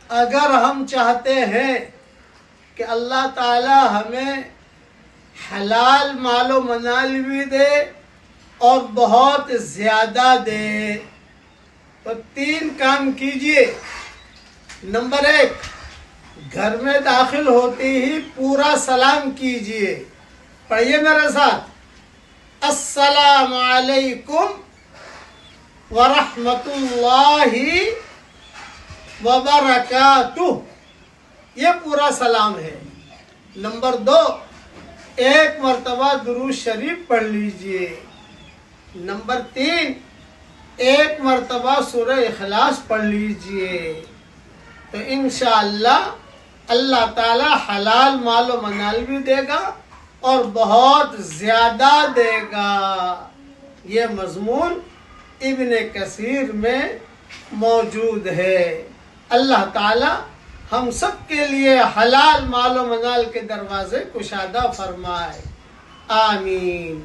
اگر ہم چاہتے ہیں کہ اللہ تعالی ہمیں حلال مال و منال بھی دے اور بہت زیادہ دے تو 3 کام کیجئے۔ نمبر 1، گھر میں داخل ہوتے ہی پورا سلام کیجئے۔ پڑھیے میرے ساتھ، السلام علیکم ورحمۃ اللہ وبرکاتہ، یہ پورا سلام ہے۔ نمبر 2، 1 مرتبہ درود شریف پڑھ لیجئے۔ نمبر 3، 1 مرتبہ سورہ اخلاص پڑھ لیجئے۔ تو انشاءاللہ اللہ تعالی حلال مال و منال بھی دے گا اور بہت زیادہ دے گا۔ یہ مضمون ابن کثیر میں موجود ہے۔ اللہ تعالی ہم سب کے لیے حلال مال و منال کے دروازے کشادہ فرمائے، آمین۔